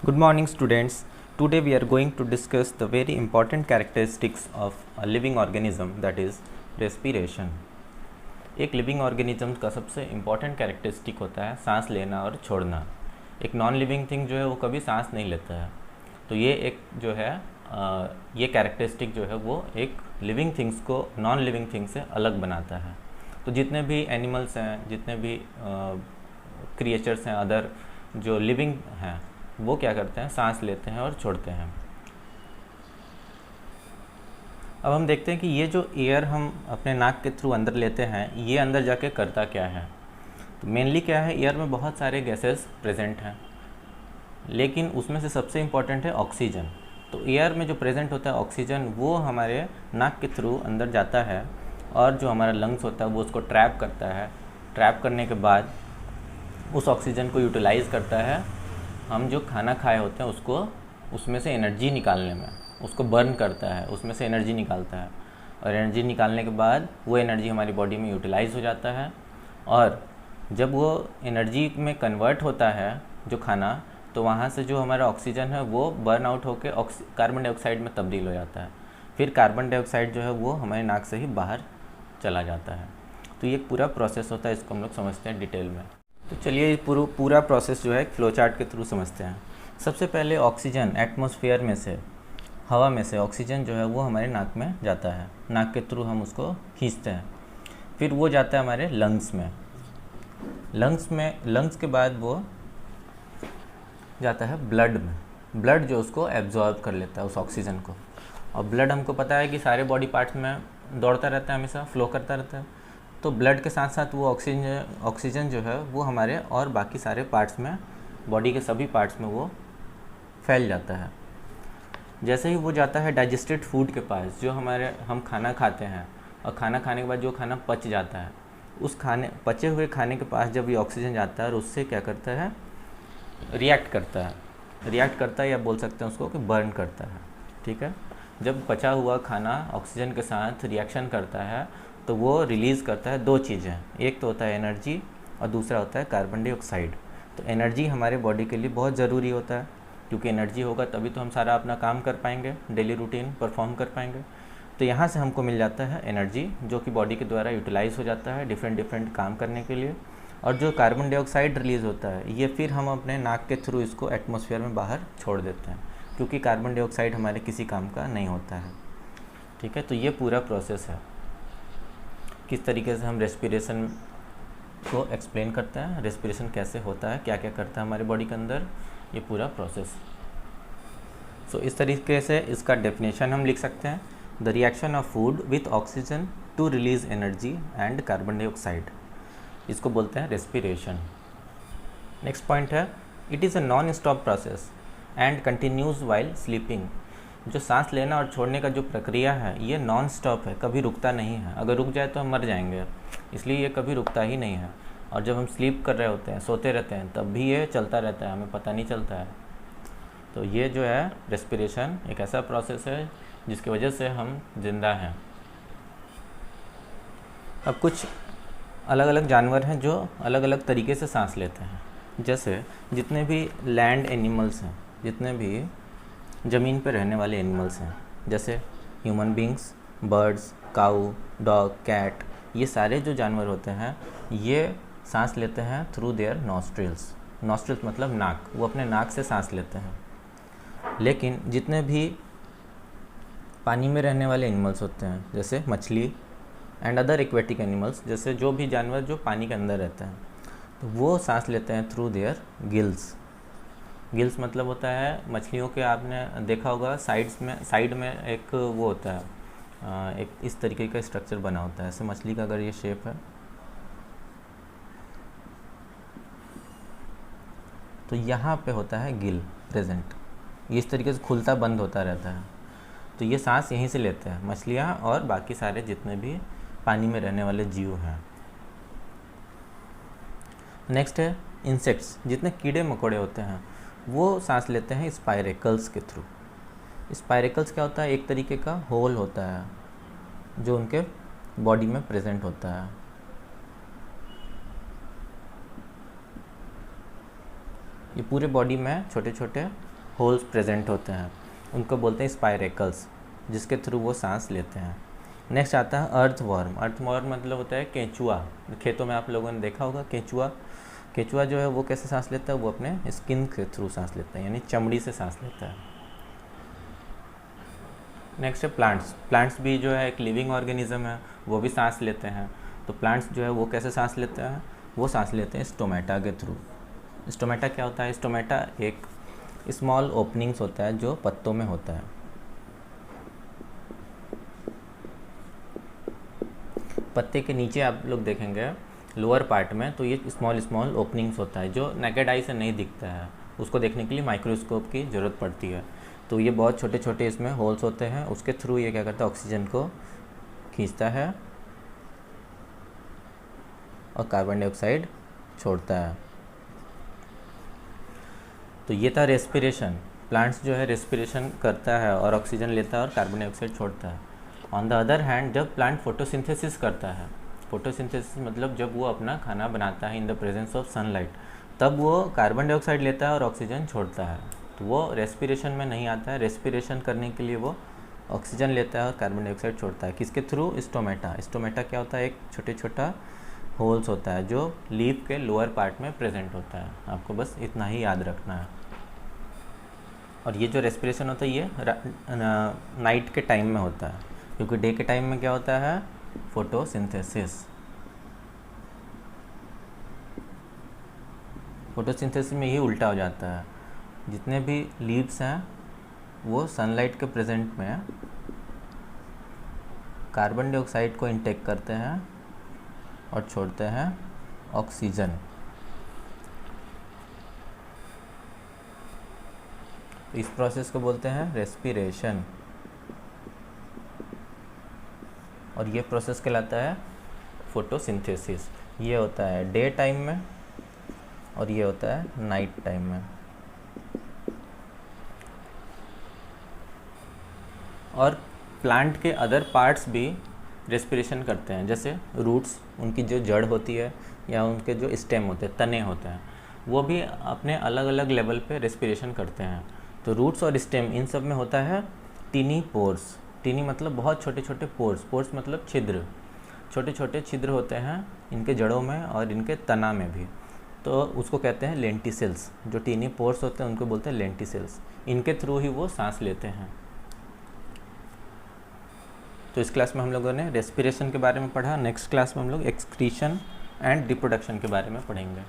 Good morning, students. Today we are going to discuss the very important characteristics of a living organism, that is respiration. एक living organism का सबसे important characteristic होता है सांस लेना और छोड़ना। एक नॉन लिविंग थिंग जो है वो कभी सांस नहीं लेता है। तो ये एक जो है ये कैरेक्टरिस्टिक जो है वो एक लिविंग थिंग्स को नॉन लिविंग थिंग्स से अलग बनाता है। तो जितने भी एनिमल्स हैं, जितने भी क्रिएचर्स हैं, अदर जो लिविंग हैं, वो क्या करते हैं, सांस लेते हैं और छोड़ते हैं। अब हम देखते हैं कि ये जो एयर हम अपने नाक के थ्रू अंदर लेते हैं, ये अंदर जाके करता क्या है। तो मेनली क्या है, एयर में बहुत सारे गैसेस प्रेजेंट हैं, लेकिन उसमें से सबसे इम्पॉर्टेंट है ऑक्सीजन। तो एयर में जो प्रेजेंट होता है ऑक्सीजन, वो हमारे नाक के थ्रू अंदर जाता है और जो हमारा लंग्स होता है वो उसको ट्रैप करता है। ट्रैप करने के बाद उस ऑक्सीजन को यूटिलाइज़ करता है हम जो खाना खाए होते हैं उसको, उसमें से एनर्जी निकालने में, उसको बर्न करता है, उसमें से एनर्जी निकालता है। और एनर्जी निकालने के बाद वो एनर्जी हमारी बॉडी में यूटिलाइज़ हो जाता है। और जब वो एनर्जी में कन्वर्ट होता है जो खाना, तो वहाँ से जो हमारा ऑक्सीजन है वो बर्न आउट होकर कार्बन डाइऑक्साइड में तब्दील हो जाता है। फिर कार्बन डाइऑक्साइड जो है वो हमारे नाक से ही बाहर चला जाता है। तो ये पूरा प्रोसेस होता है, इसको हम लोग समझते हैं डिटेल में। तो चलिए पूरा प्रोसेस जो है फ्लो चार्ट के थ्रू समझते हैं। सबसे पहले ऑक्सीजन एटमॉस्फेयर में से, हवा में से ऑक्सीजन जो है वो हमारे नाक में जाता है। नाक के थ्रू हम उसको खींचते हैं। फिर वो जाता है हमारे लंग्स में। लंग्स के बाद वो जाता है ब्लड में। ब्लड जो उसको एब्जॉर्ब कर लेता है उस ऑक्सीजन को। और ब्लड हमको पता है कि सारे बॉडी पार्ट्स में दौड़ता रहता है, हमेशा फ्लो करता रहता है। तो ब्लड के साथ साथ वो ऑक्सीजन जो है वो हमारे और बाकी सारे पार्ट्स में, बॉडी के सभी पार्ट्स में वो फैल जाता है। जैसे ही वो जाता है डाइजेस्टेड फूड के पास, जो हम खाना खाते हैं, और खाना खाने के बाद जो खाना पच जाता है, उस पचे हुए खाने के पास जब ये ऑक्सीजन जाता है और उससे क्या करता है, रिएक्ट करता है या बोल सकते हैं उसको कि बर्न करता है। ठीक है, जब पचा हुआ खाना ऑक्सीजन के साथ रिएक्शन करता है तो वो रिलीज़ करता है दो चीज़ें, एक तो होता है एनर्जी और दूसरा होता है कार्बन डाइऑक्साइड। तो एनर्जी हमारे बॉडी के लिए बहुत ज़रूरी होता है, क्योंकि एनर्जी होगा तभी तो हम सारा अपना काम कर पाएंगे, डेली रूटीन परफॉर्म कर पाएंगे। तो यहाँ से हमको मिल जाता है एनर्जी, जो कि बॉडी के द्वारा यूटिलाइज़ हो जाता है डिफरेंट काम करने के लिए। और जो कार्बन डाइऑक्साइड रिलीज़ होता है, ये फिर हम अपने नाक के थ्रू इसको एटमॉस्फेयर में बाहर छोड़ देते हैं, क्योंकि कार्बन डाइऑक्साइड हमारे किसी काम का नहीं होता है। ठीक है, तो ये पूरा प्रोसेस है। किस तरीके से हम रेस्पिरेशन को एक्सप्लेन करते हैं, रेस्पिरेशन कैसे होता है, क्या क्या करता है हमारे बॉडी के अंदर, ये पूरा प्रोसेस। सो इस तरीके से इसका डेफिनेशन हम लिख सकते हैं, the reaction of food with oxygen to release energy and carbon dioxide, इसको बोलते हैं रेस्पिरेशन। नेक्स्ट पॉइंट है, it is a non stop process and continues while sleeping. जो सांस लेना और छोड़ने का जो प्रक्रिया है, ये नॉन स्टॉप है, कभी रुकता नहीं है। अगर रुक जाए तो हम मर जाएंगे, इसलिए ये कभी रुकता ही नहीं है। और जब हम स्लीप कर रहे होते हैं, सोते रहते हैं, तब भी ये चलता रहता है, हमें पता नहीं चलता है। तो ये जो है रेस्पिरेशन एक ऐसा प्रोसेस है जिसकी वजह से हम जिंदा हैं। अब कुछ अलग अलग जानवर हैं जो अलग अलग तरीके से सांस लेते हैं। जैसे जितने भी लैंड एनिमल्स हैं, जितने भी ज़मीन पर रहने वाले एनिमल्स हैं, जैसे ह्यूमन बींग्स, बर्ड्स, काऊ, डॉग, कैट, ये सारे जो जानवर होते हैं ये सांस लेते हैं थ्रू देयर नॉस्ट्रिल्स। नॉस्ट्रिल्स मतलब नाक, वो अपने नाक से सांस लेते हैं। लेकिन जितने भी पानी में रहने वाले एनिमल्स होते हैं, जैसे मछली एंड अदर एक्वेटिक एनिमल्स, जैसे जो भी जानवर जो पानी के अंदर रहते हैं, तो वो सांस लेते हैं थ्रू देयर गिल्स। गिल्स मतलब होता है, मछलियों के आपने देखा होगा साइड में एक वो होता है, एक इस तरीके का स्ट्रक्चर बना होता है। ऐसे मछली का अगर ये शेप है, तो यहाँ पे होता है गिल प्रेजेंट, ये इस तरीके से खुलता बंद होता रहता है। तो ये सांस यहीं से लेते हैं मछलियाँ और बाकी सारे जितने भी पानी में रहने वाले जीव हैं। नेक्स्ट है इंसेक्ट्स, जितने कीड़े मकोड़े होते हैं वो सांस लेते हैं स्पाइरेकल्स के थ्रू। स्पाइरेकल्स क्या होता है, एक तरीके का होल होता है जो उनके बॉडी में प्रेजेंट होता है। ये पूरे बॉडी में छोटे छोटे होल्स प्रेजेंट होते हैं, उनको बोलते हैं स्पायरेकल्स, जिसके थ्रू वो सांस लेते हैं। नेक्स्ट आता है अर्थवॉर्म। अर्थवॉर्म मतलब होता है केंचुआ। खेतों में आप लोगों ने देखा होगा केंचुआ। केंचुआ जो है वो कैसे सांस लेता है, वो अपने स्किन के थ्रू सांस लेता है, यानी चमड़ी से सांस लेता है। नेक्स्ट है प्लांट्स। प्लांट्स भी जो है एक लिविंग ऑर्गेनिज्म है, वो भी सांस लेते हैं। तो प्लांट्स जो है वो कैसे सांस लेते हैं, वो सांस लेते हैं स्टोमेटा के थ्रू। स्टोमेटा क्या होता है? स्टोमेटा एक स्मॉल ओपनिंग्स होता है जो पत्तों में होता है। पत्ते के नीचे आप लोग देखेंगे लोअर पार्ट में, तो ये स्मॉल स्मॉल ओपनिंग्स होता है जो नेकेड आई से नहीं दिखता है, उसको देखने के लिए माइक्रोस्कोप की ज़रूरत पड़ती है। तो ये बहुत छोटे छोटे इसमें होल्स होते हैं, उसके थ्रू ये क्या करता है, ऑक्सीजन को खींचता है और कार्बन डाइऑक्साइड छोड़ता है। तो ये था रेस्पिरेशन। प्लांट्स जो है रेस्पिरेशन करता है और ऑक्सीजन लेता है और कार्बन डाइऑक्साइड छोड़ता है। ऑन द अदर हैंड जब प्लांट फोटोसिंथेसिस करता है, फोटोसिंथेसिस मतलब जब वो अपना खाना बनाता है in the presence of sunlight, तब वो कार्बन डाइऑक्साइड लेता है और ऑक्सीजन छोड़ता है। तो वो रेस्पिरेशन में नहीं आता है। रेस्पिरेशन करने के लिए वो ऑक्सीजन लेता है और कार्बन डाइऑक्साइड छोड़ता है। किसके थ्रू? स्टोमेटा। स्टोमेटा क्या होता है? एक छोटे छोटा होल्स होता है जो लीफ के लोअर पार्ट में प्रेजेंट होता है। आपको बस इतना ही याद रखना है। और ये जो रेस्पिरेशन होता है ये नाइट के टाइम में होता है, क्योंकि डे के टाइम में क्या होता है? फोटोसिंथेसिस। फोटोसिंथेसिस में ये उल्टा हो जाता है। जितने भी लीव्स हैं वो सनलाइट के प्रेजेंट में कार्बन डाइऑक्साइड को इनटेक करते हैं और छोड़ते हैं ऑक्सीजन। तो इस प्रोसेस को बोलते हैं रेस्पिरेशन। और ये प्रोसेस कहलाता है फोटोसिंथेसिस। ये होता है डे टाइम में और ये होता है नाइट टाइम में। और प्लांट के अदर पार्ट्स भी रेस्पिरेशन करते हैं, जैसे रूट्स, उनकी जो जड़ होती है या उनके जो स्टेम होते हैं, तने होते हैं, वो भी अपने अलग अलग लेवल पे रेस्पिरेशन करते हैं। तो रूट्स और स्टेम इन सब में होता है टीनी पोर्स। टीनी मतलब बहुत छोटे छोटे पोर्स, पोर्स मतलब छिद्र, छोटे छोटे छिद्र होते हैं इनके जड़ों में और इनके तना में भी। तो उसको कहते हैं लेंटिसेल्स। जो टीनी पोर्स होते हैं उनको बोलते हैं लेंटिसेल्स। इनके थ्रू ही वो सांस लेते हैं। तो इस क्लास में हम लोगों ने रेस्पिरेशन के बारे में पढ़ा। नेक्स्ट क्लास में हम लोग एक्सक्रीशन एंड रिप्रोडक्शन के बारे में पढ़ेंगे।